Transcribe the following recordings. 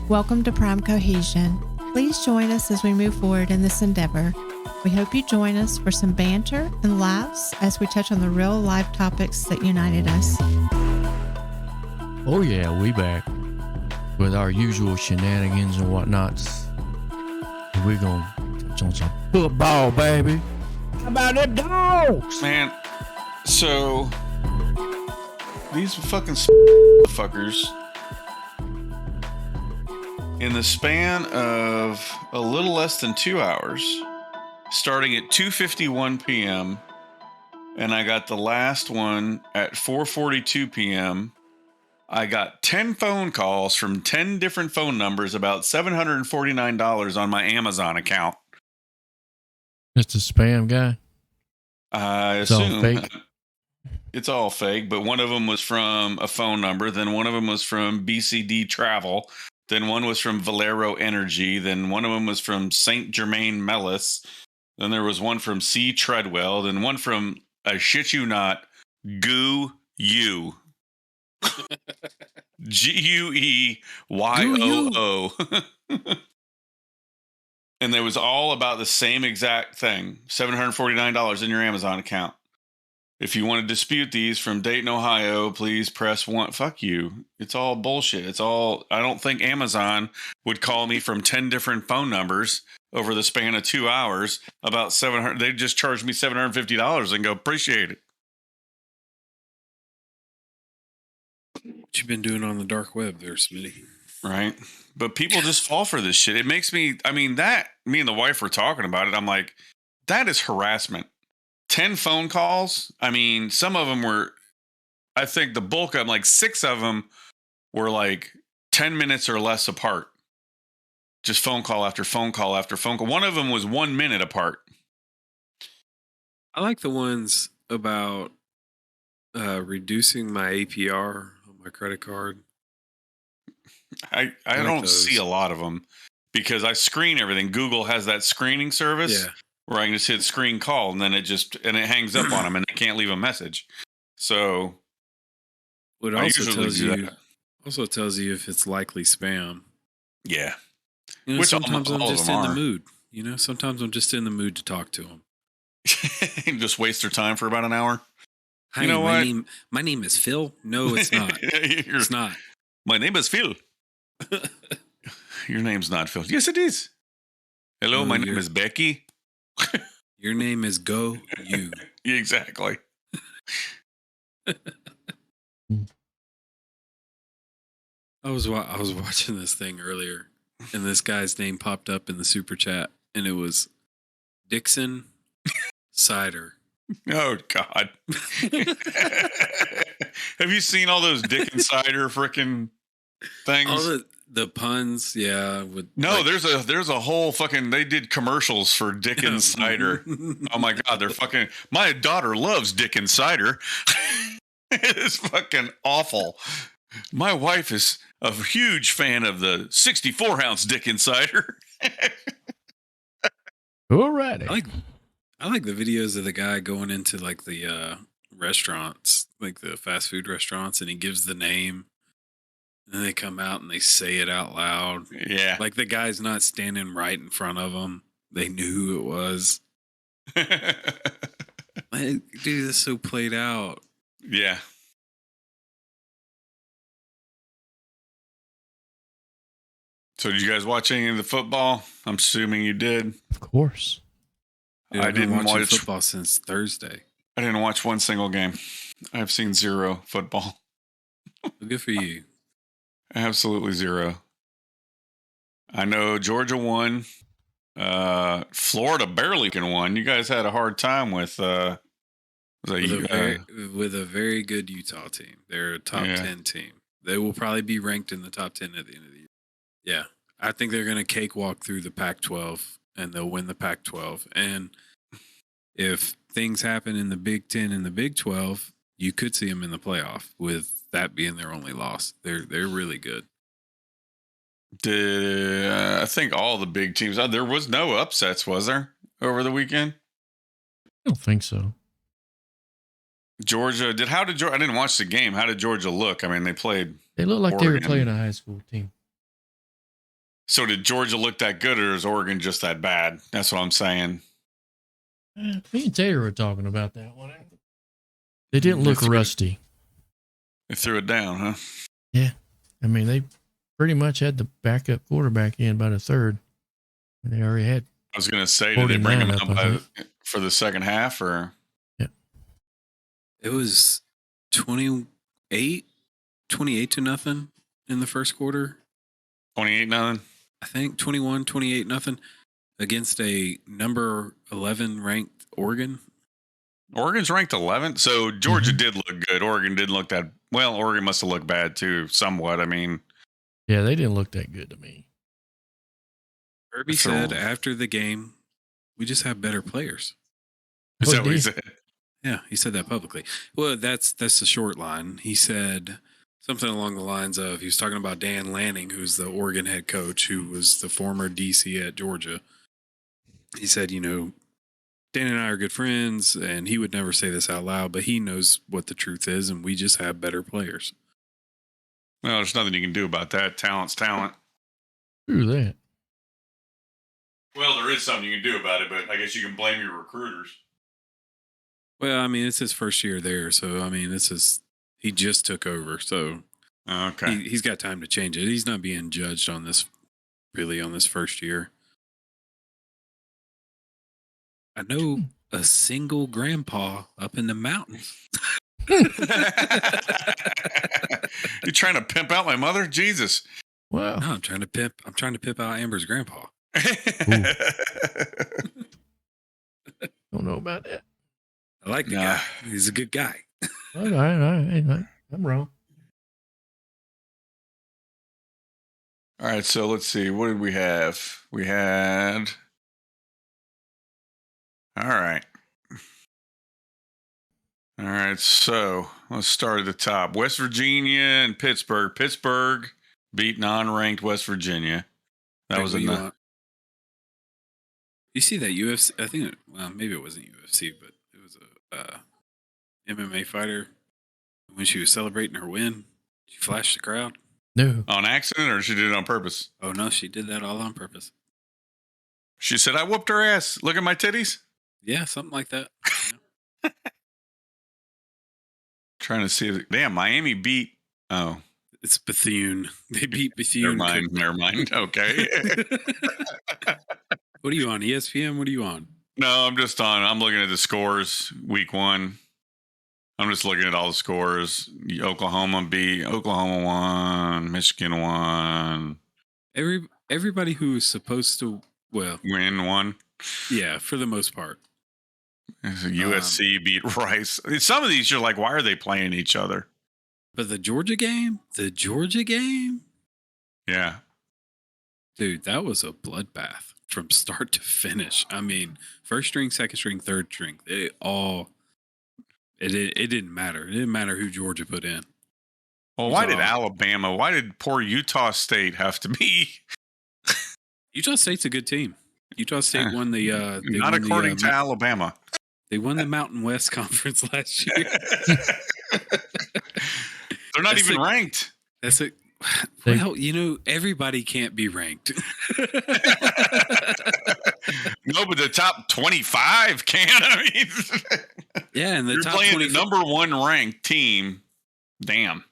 Welcome to Prime Cohesion. Please join us as we move forward in this endeavor. We hope you join us for some banter and laughs as we touch on the real life topics that united us. Oh yeah, we back with our usual shenanigans and whatnots. We're gonna touch on some football, baby. How about them dogs? Man, so these fucking fuckers, in the span of a little less than 2 hours, starting at 2:51 p.m., and I got the last one at 4:42 p.m., I got 10 phone calls from 10 different phone numbers, about $749 on my Amazon account. It's a spam guy. I It's all assume fake. it's all fake, but one of them was from a phone number, then one of them was from BCD Travel, then one was from Valero Energy, then one of them was from St. Germain Mellis, then there was one from C. Treadwell, then one from, I shit you not, Goo You. Gueyooo. And they was all about the same exact thing. $749 in your Amazon account. If you want to dispute these from Dayton, Ohio, please press 1. Fuck you. It's all bullshit. It's all, I don't think Amazon would call me from 10 different phone numbers over the span of 2 hours about 700. They just charged me $750 and go, appreciate it. What you been doing on the dark web there, Smitty? Right. But people just fall for this shit. It makes me, I mean, that, me and the wife were talking about it. I'm like, that is harassment. 10 phone calls. I mean, some of them were, I think the bulk of them, like 6 of them were like 10 minutes or less apart. Just phone call after phone call after phone call. One of them was 1 minute apart. I like the ones about reducing my APR on my credit card. I like don't those. see a lot of them because I screen everything. Google has that screening service. Yeah. Where I can just hit screen call and then it hangs up on them and they can't leave a message. So What I also usually tells do you that. also tells you if it's likely spam. Yeah. You know, Which sometimes all I'm of just them in the are. mood. You know, sometimes I'm just in the mood to talk to them. Just waste their time for about an hour. Hi, You know my what? my name is Phil. No, it's not. It's not. My name is Phil. Your name's not Phil. Yes, it is. Hello, my name is Becky. Your name is Go You. Exactly. I was watching this thing earlier, and this guy's name popped up in the super chat, and it was Dixon Cider. Oh God. Have you seen all those Dick and Cider frickin' things? All the puns, yeah. No, there's a whole fucking, they did commercials for Dick and Cider. Oh my God, they're fucking, my daughter loves Dick and Cider. It's fucking awful. My wife is a huge fan of the 64-ounce Dick and Cider. Alrighty. I like the videos of the guy going into like the restaurants, like the fast food restaurants, and he gives the name. And then they come out and they say it out loud. Yeah. Like the guy's not standing right in front of them. They knew who it was. Like, dude, this is so played out. Yeah. So did you guys watch any of the football? I'm assuming you did. Of course. Dude, I've been watching football since Thursday. I didn't watch one single game. I've seen zero football. Well, good for you. Absolutely zero. I know Georgia won. Florida barely can won. You guys had a hard time with with a very good Utah team. They're a top 10 team. They will probably be ranked in the top 10 at the end of the year. Yeah. I think they're going to cakewalk through the Pac-12 and they'll win the Pac-12. And if things happen in the Big 10 and the Big 12, you could see them in the playoff with that being their only loss. They're really good. I think all the big teams. There was no upsets, was there, over the weekend? I don't think so. Georgia did. How did Georgia? I didn't watch the game. How did Georgia look? I mean, they played. They looked like they were Oregon. playing a high school team. So did Georgia look that good, or is Oregon just that bad? That's what I'm saying. Me and Tater were talking about that one. They didn't look rusty. They threw it down, huh? Yeah. I mean, they pretty much had the backup quarterback in by the third. They already had. I was going to say, did they bring him up up for the second half, or? Yeah. It was 28 to nothing in the first quarter. 28-0. I think 28-0 against a number 11 ranked Oregon. Oregon's ranked 11th, so Georgia did look good. Oregon didn't look that well. Oregon must have looked bad too, somewhat. I mean, yeah, they didn't look that good to me. Kirby said after the game, we just have better players. Is that what he said? Yeah, he said that publicly. Well, that's the short line. He said something along the lines of, he was talking about Dan Lanning, who's the Oregon head coach, who was the former DC at Georgia. He said, Dan and I are good friends, and he would never say this out loud, but he knows what the truth is, and we just have better players. Well, there's nothing you can do about that. Talent's talent. True that. Well, there is something you can do about it, but I guess you can blame your recruiters. Well, I mean, it's his first year there, so, I mean, he just took over, so okay. He's got time to change it. He's not being judged on this first year. I know a single grandpa up in the mountains. You're trying to pimp out my mother? Jesus. Wow. No, I'm trying to pimp out Amber's grandpa. Don't know about that. I like the guy. He's a good guy. All right. I'm wrong. All right, so let's see. What did we have? We had. All right. All right, so let's start at the top. West Virginia and Pittsburgh. Pittsburgh beat non-ranked West Virginia. That was enough. You see that UFC? I think, maybe it wasn't UFC, but it was a MMA fighter. When she was celebrating her win, she flashed the crowd. No. On accident, or she did it on purpose? Oh, no, she did that all on purpose. She said, I whooped her ass. Look at my titties. Yeah, something like that. Yeah. Trying to see. Damn, Miami beat. Oh. It's Bethune. They beat Bethune. Never mind. Okay. What are you on, ESPN? What are you on? No, I'm looking at the scores, week one. I'm just looking at all the scores. Oklahoma won. Michigan won. Everybody who is supposed to, win one. Yeah, for the most part. USC beat Rice. Some of these, you're like, why are they playing each other? But the Georgia game? Yeah. Dude, that was a bloodbath from start to finish. I mean, first string, second string, third string, it didn't matter. It didn't matter who Georgia put in. Well, why did poor Utah State have to be? Utah State's a good team. Utah State won the... Not according to Alabama. They won the Mountain West Conference last year. They're not even ranked. That's it. Well, everybody can't be ranked. No, but the top 25 can. I mean, yeah, and you're top playing 25 the number one ranked team. Damn.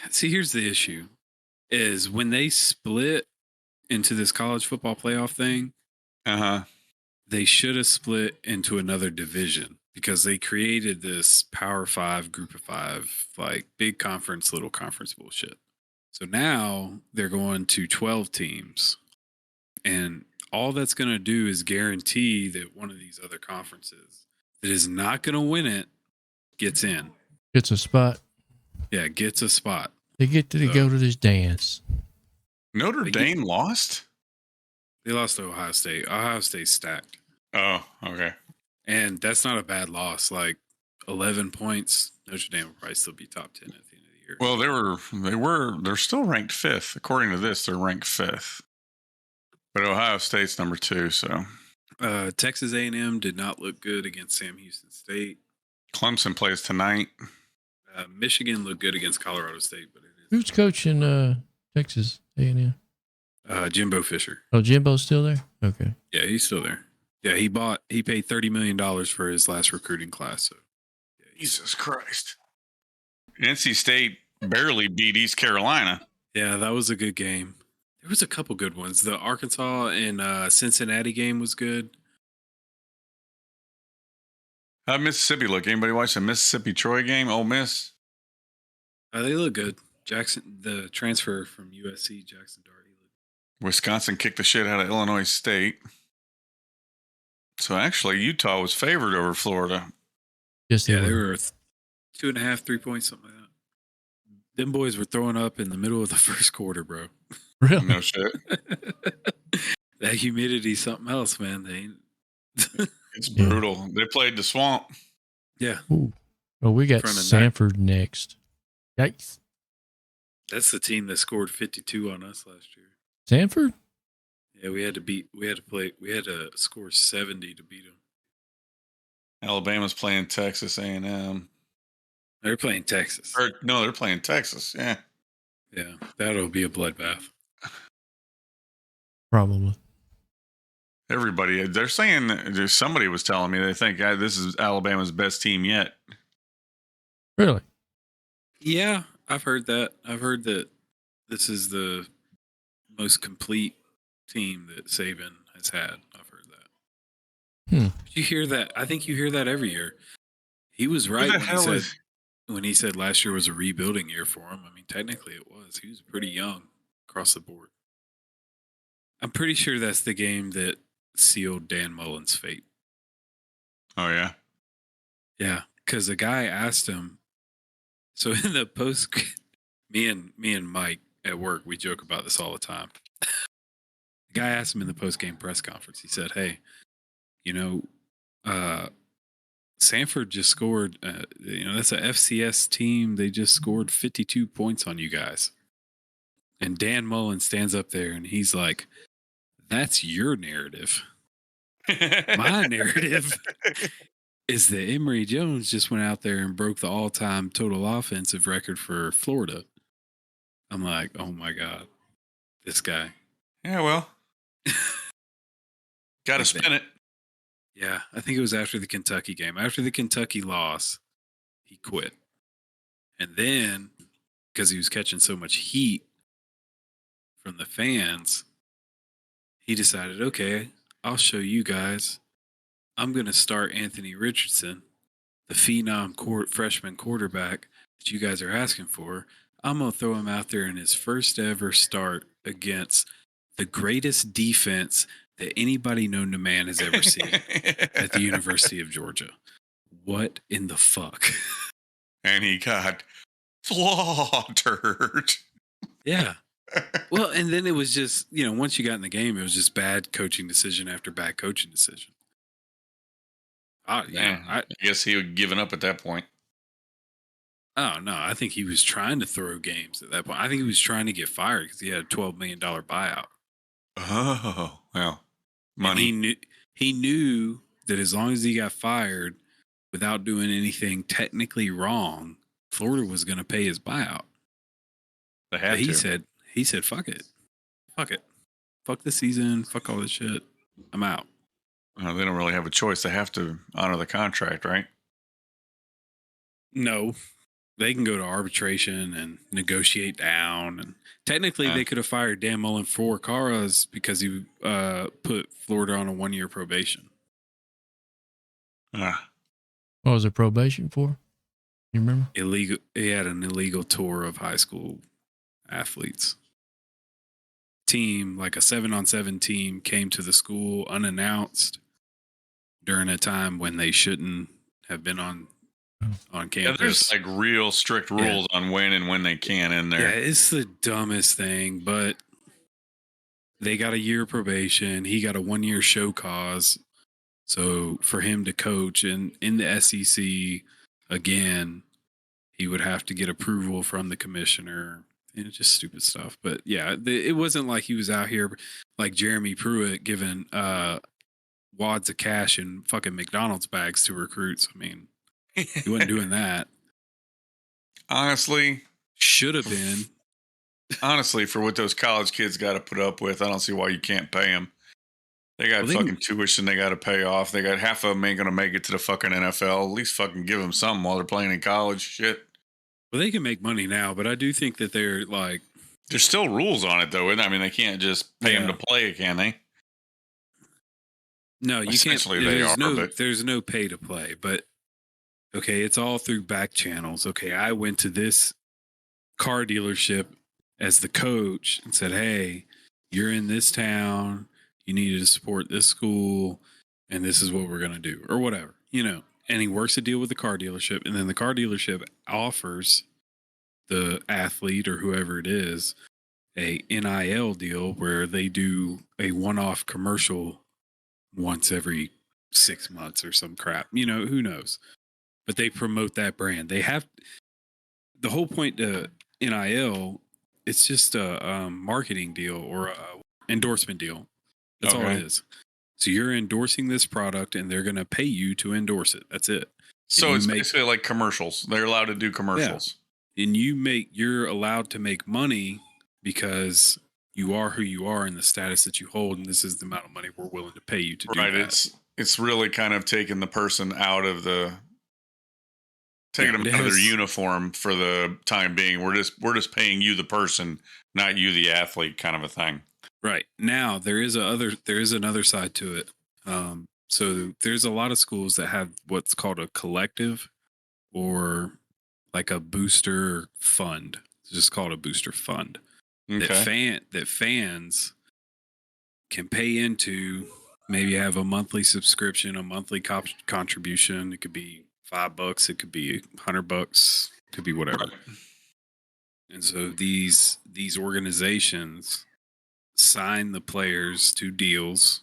See, here's the issue: is when they split into this college football playoff thing. They should have split into another division because they created this Power 5, Group of 5, like big conference, little conference bullshit. So now they're going to 12 teams, and all that's going to do is guarantee that one of these other conferences that is not going to win it gets in. Gets a spot. Yeah, gets a spot. They get to go to this dance. Notre Dame lost? They lost to Ohio State. Ohio State's stacked. Oh, okay. And that's not a bad loss. Like, 11 points, Notre Dame will probably still be top 10 at the end of the year. Well, they're still ranked 5th. According to this, they're ranked 5th. But Ohio State's number 2, so. Texas A&M did not look good against Sam Houston State. Clemson plays tonight. Michigan looked good against Colorado State, but who's coaching Texas A&M? Jimbo Fisher. Oh, Jimbo's still there? Okay. Yeah, he's still there. Yeah, he paid $30 million for his last recruiting class. So, yeah, Jesus Christ. NC State barely beat East Carolina. Yeah, that was a good game. There was a couple good ones. The Arkansas and Cincinnati game was good. How Mississippi look? Anybody watch the Mississippi Troy game? Ole Miss? They look good. Jackson, the transfer from USC, Jackson Dart. Wisconsin kicked the shit out of Illinois State. So actually, Utah was favored over Florida. Yes, they were 2.5, 3 points, something like that. Them boys were throwing up in the middle of the first quarter, bro. Really? No shit. That humidity's something else, man. It's brutal. They played the Swamp. Yeah. Ooh. Well, we got Sanford next. Yikes. That's the team that scored 52 on us last year. Sanford? Yeah, we had to score 70 to beat them. Alabama's playing Texas A&M. They're playing Texas. No, they're playing Texas. Yeah. Yeah, that'll be a bloodbath. Probably. Everybody, they're saying, somebody was telling me they think this is Alabama's best team yet. Really? Yeah, I've heard that. I've heard that this is the most complete team that Saban has had. I've heard that. Did you hear that? I think you hear that every year. He was right when he said last year was a rebuilding year for him. I mean, technically it was. He was pretty young across the board. I'm pretty sure that's the game that sealed Dan Mullen's fate. Oh, yeah? Yeah, because the guy asked him. So in the post, me and Mike at work, we joke about this all the time. The guy asked him in the post-game press conference. He said, "Hey, Sanford just scored. That's a FCS team. They just scored 52 points on you guys." And Dan Mullen stands up there and he's like, "That's your narrative. My narrative is that Emory Jones just went out there and broke the all-time total offensive record for Florida." I'm like, oh my God, this guy. Yeah, well, got to spin it. Yeah, I think it was after the Kentucky game. After the Kentucky loss, he quit. And then, because he was catching so much heat from the fans, he decided, okay, I'll show you guys. I'm going to start Anthony Richardson, the phenom freshman quarterback that you guys are asking for. I'm going to throw him out there in his first ever start against the greatest defense that anybody known to man has ever seen at the University of Georgia. What in the fuck? And he got slaughtered. Yeah. Well, and then it was just, once you got in the game, it was just bad coaching decision after bad coaching decision. I guess he had given up at that point. Oh, no. I think he was trying to throw games at that point. I think he was trying to get fired because he had a $12 million buyout. Oh, well, money. He knew that as long as he got fired without doing anything technically wrong, Florida was going to pay his buyout. They had to. He said, fuck it. Fuck it. Fuck the season. Fuck all this shit. I'm out. Well, they don't really have a choice. They have to honor the contract, right? No. They can go to arbitration and negotiate down. And technically, they could have fired Dan Mullen for cause because he put Florida on a 1-year probation. What was it probation for? You remember? Illegal. He had an illegal tour of high school athletes. Team, like a 7-on-7 team, came to the school unannounced during a time when they shouldn't have been on campus. Yeah, there's like real strict rules on when they can in there. Yeah, it's the dumbest thing, but they got a year probation. He got a 1-year show cause. So for him to coach in the SEC again, he would have to get approval from the commissioner. And it's just stupid stuff. But yeah, it wasn't like he was out here like Jeremy Pruitt giving wads of cash and fucking McDonald's bags to recruits. I mean, he wasn't doing that. Honestly, should have been. Honestly, for what those college kids got to put up with, I don't see why you can't pay them. They got fucking tuition they got to pay off. They got half of them ain't going to make it to the fucking NFL. At least fucking give them something while they're playing in college. Shit. Well, they can make money now, but I do think that they're like... There's still rules on it, though. I mean, they can't just pay them to play, can they? No, you can't. There's no pay to play, but okay, it's all through back channels. Okay, I went to this car dealership as the coach and said, hey, you're in this town. You need to support this school, and this is what we're going to do, or whatever, And he works a deal with the car dealership, and then the car dealership offers the athlete or whoever it is a NIL deal where they do a one-off commercial once every 6 months or some crap. Who knows? But they promote that brand. They have the whole point to NIL. It's just a marketing deal or a endorsement deal. That's all it is. So you're endorsing this product and they're going to pay you to endorse it. That's it. So it's basically like commercials. They're allowed to do commercials. Yeah. And you're allowed to make money because you are who you are and the status that you hold. And this is the amount of money we're willing to pay you to do that. Right. It's really kind of taking the person out of taking them out of their uniform for the time being. We're just paying you the person, not you the athlete, kind of a thing. Right. Now there is another side to it. So there's a lot of schools that have what's called a collective or like a booster fund. It's just called a booster fund. Okay. That fans can pay into, maybe have a monthly subscription, a monthly contribution. It could be $5, it could be $100, it could be whatever. Right. And so these organizations sign the players to deals,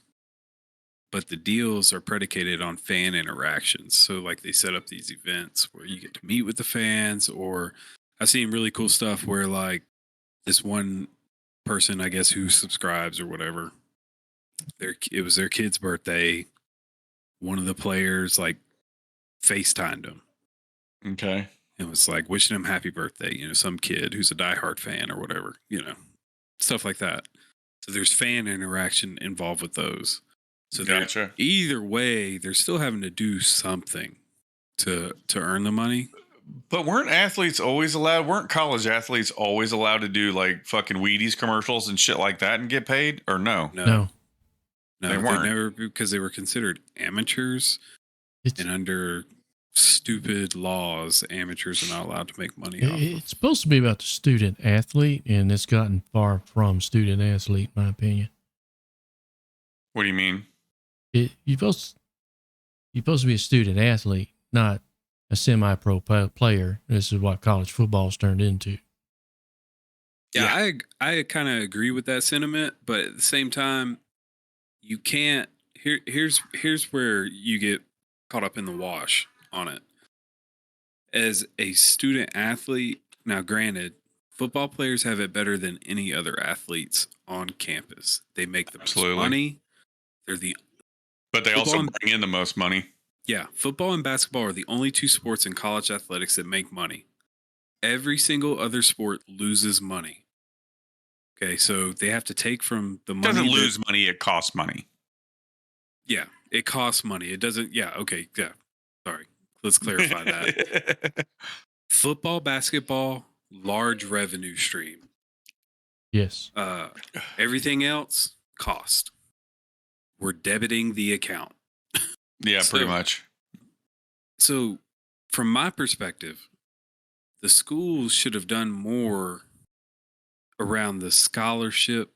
but the deals are predicated on fan interactions. So like they set up these events where you get to meet with the fans, or I've seen really cool stuff where like this one person, I guess, who subscribes or whatever, it was their kid's birthday. One of the players like FaceTimed him. Okay. It was like wishing him happy birthday, some kid who's a diehard fan or whatever, stuff like that. So there's fan interaction involved with those. So gotcha. Either way, they're still having to do something to earn the money. But weren't college athletes always allowed to do like fucking Wheaties commercials and shit like that and get paid? Or no? No, they weren't. Never, because they were considered amateurs. And under stupid laws, amateurs are not allowed to make money off. It's supposed to be about the student athlete, and it's gotten far from student athlete, in my opinion. What do you mean? You're supposed to be a student athlete, not a semi-pro player. This is what college football's turned into. Yeah. I kind of agree with that sentiment, but at the same time, you can't. Here's where you get caught up in the wash on it. As a student athlete, now granted, football players have it better than any other athletes on campus. They make the most money. But they also bring in the most money. Yeah, football and basketball are the only two sports in college athletics that make money. Every single other sport loses money. Okay, so they have to take from the money. It doesn't lose money, it costs money. Yeah, it costs money. It doesn't. Yeah, okay, yeah. Sorry. Let's clarify that. Football, basketball, large revenue stream. Yes. Everything else, cost. We're debiting the account. Yeah, pretty much. So, from my perspective, the schools should have done more around the scholarship,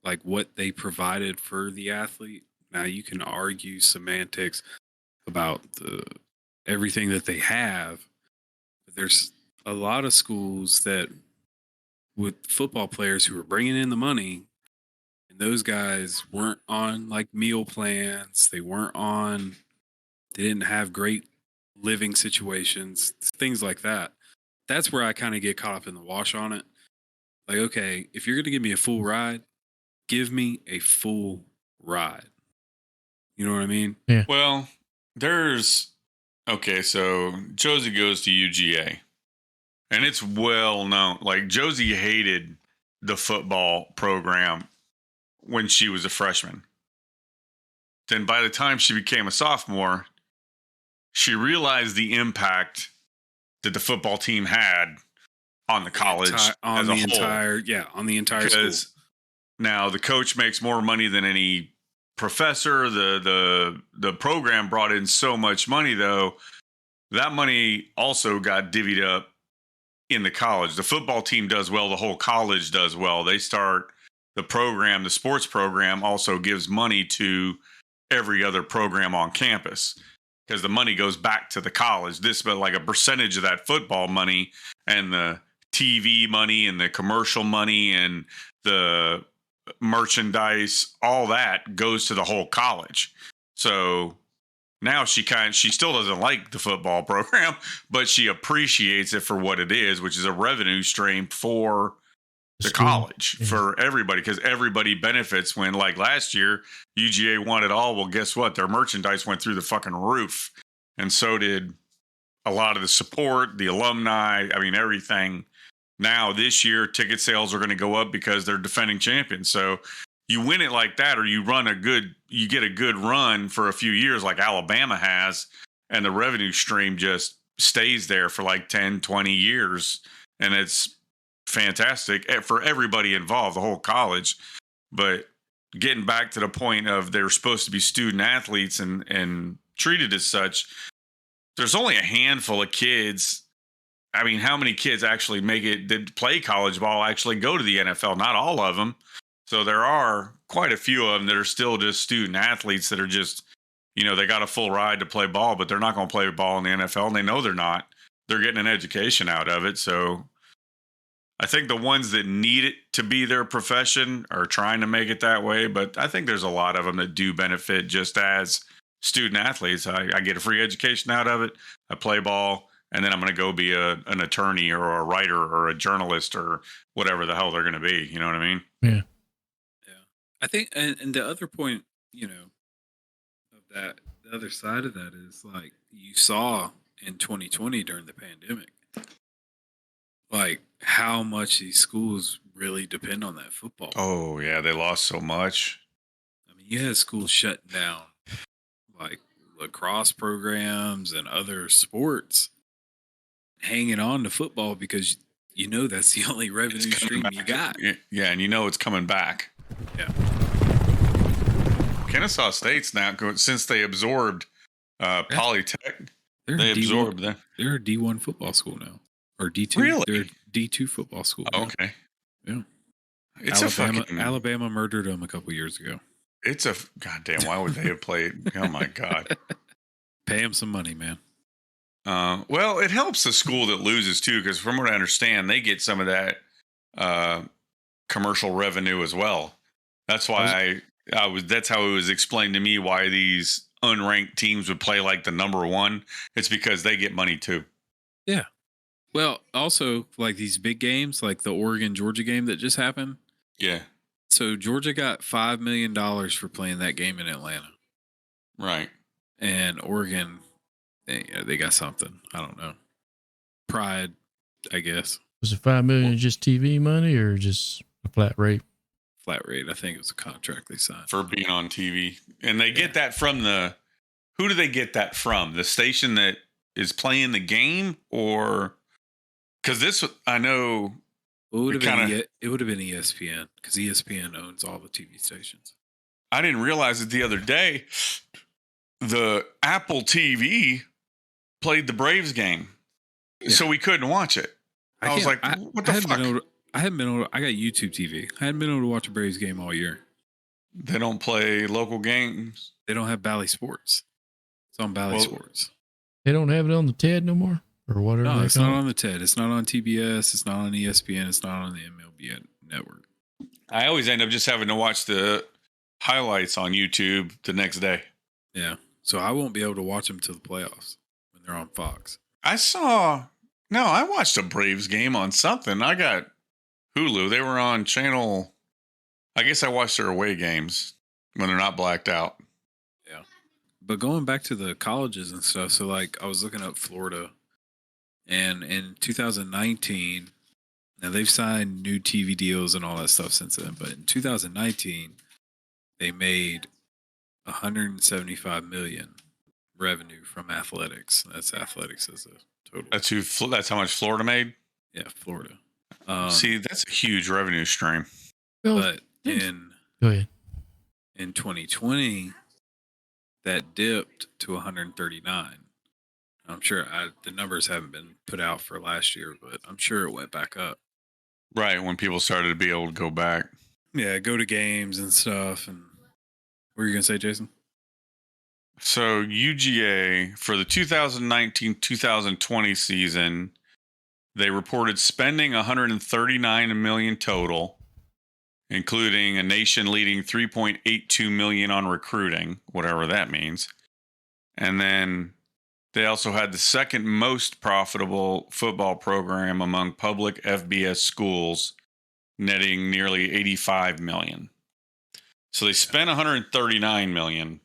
like what they provided for the athlete. Now, you can argue semantics about everything that they have. But there's a lot of schools that with football players who are bringing in the money, and those guys weren't on like meal plans. They didn't have great living situations, things like that. That's where I kind of get caught up in the wash on it. Like, okay, if you're going to give me a full ride, give me a full ride. You know what I mean? Yeah. Well, so Josie goes to UGA, and it's well known. Like, Josie hated the football program when she was a freshman. Then by the time she became a sophomore, she realized the impact that the football team had on the college on the entire school. Now the coach makes more money than any professor. The program brought in so much money, though. That money also got divvied up in the college. The football team does well. The whole college does well. They start the program. The sports program also gives money to every other program on campus because the money goes back to the college. But like a percentage of that football money and the TV money and the commercial money and the merchandise, all that goes to the whole college. So now she still doesn't like the football program, but she appreciates it for what it is, which is a revenue stream for the college, for everybody, because everybody benefits when, like last year, UGA won it all. Well, guess what? Their merchandise went through the fucking roof. And so did a lot of the support, the alumni, everything. Now, this year, ticket sales are going to go up because they're defending champions. So you win it like that, or you get a good run for a few years like Alabama has, and the revenue stream just stays there for like 10, 20 years. And it's fantastic for everybody involved, the whole college. But getting back to the point of they're supposed to be student athletes and treated as such, there's only a handful of kids. How many kids actually make it, that play college ball, actually go to the NFL? Not all of them. So there are quite a few of them that are still just student athletes that are just, they got a full ride to play ball, but they're not going to play ball in the NFL. And they know they're not. They're getting an education out of it. So I think the ones that need it to be their profession are trying to make it that way. But I think there's a lot of them that do benefit just as student athletes. I get a free education out of it. I play ball. And then I'm going to go be an attorney or a writer or a journalist or whatever the hell they're going to be. You know what I mean? Yeah. Yeah. I think, and the other point, of that, the other side of that is like you saw in 2020 during the pandemic, like how much these schools really depend on that football. Oh, yeah. They lost so much. You had schools shutting down like lacrosse programs and other sports, hanging on to football because that's the only revenue stream you got. Yeah, and it's coming back. Yeah. Kennesaw State's now, since they absorbed Polytech, they absorbed them. They're a D1 football school now. Or D2. Really? They're a D2 football school now. Okay. Yeah. It's Alabama murdered them a couple years ago. Goddamn, why would they have played? Oh, my God. Pay them some money, man. Well, it helps the school that loses too, because from what I understand, they get some of that commercial revenue as well. That's why that's how it was explained to me why these unranked teams would play like the number one. It's because they get money too. Yeah. Well, also like these big games, like the Oregon-Georgia game that just happened. Yeah. So Georgia got $5 million for playing that game in Atlanta. Right. And Oregon, they got something. I don't know. Pride, I guess. Was it $5 million just TV money or just a flat rate? Flat rate. I think it was a contract they signed for being on TV. And they get that from who do they get that from? The station that is playing the game, or because this, I know it would have been ESPN because ESPN owns all the TV stations. I didn't realize it the other day. The Apple TV played the Braves game, so we couldn't watch it. I was like, what the fuck? I got YouTube TV. I hadn't been able to watch a Braves game all year. They don't play local games. They don't have Bally Sports. It's on Bally Sports. They don't have it on the TED no more? Or whatever? No, it's not on the TED. It's not on TBS. It's not on ESPN. It's not on the MLB network. I always end up just having to watch the highlights on YouTube the next day. Yeah. So I won't be able to watch them till the playoffs when They're on Fox. I watched a Braves game on something. I got Hulu. They were on channel. I guess I watched their away games when they're not blacked out. Yeah. But going back to the colleges and stuff, so like I was looking up Florida, and in 2019, now they've signed new TV deals and all that stuff since then, but in 2019, they made 175 million revenue from athletics. That's athletics as a total. That's how much Florida made? Yeah, Florida. See, that's a huge revenue stream. But Go ahead. In 2020, that dipped to 139. I'm sure the numbers haven't been put out for last year, but I'm sure it went back up. Right, when people started to be able to go back. Yeah, go to games and stuff. And what were you going to say, Jason? So UGA, for the 2019-2020 season, they reported spending $139 million total, including a nation-leading $3.82 million on recruiting, whatever that means. And then they also had the second most profitable football program among public FBS schools, netting nearly $85 million. So they spent $139 million,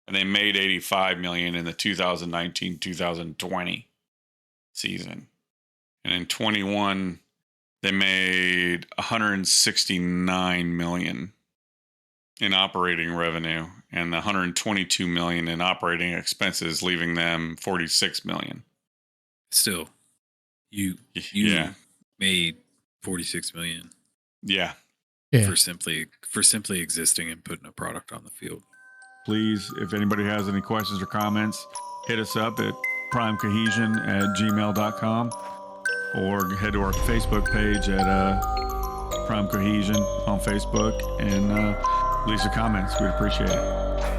and they made $85 million in the 2019-2020 season. And in 21, they made $169 million in operating revenue and $122 million in operating expenses, leaving them $46 million. Still, you made $46 million. Yeah. For simply existing and putting a product on the field. Please, if anybody has any questions or comments, hit us up at primecohesion@gmail.com or head to our Facebook page at Prime Cohesion on Facebook and leave some comments. We'd appreciate it.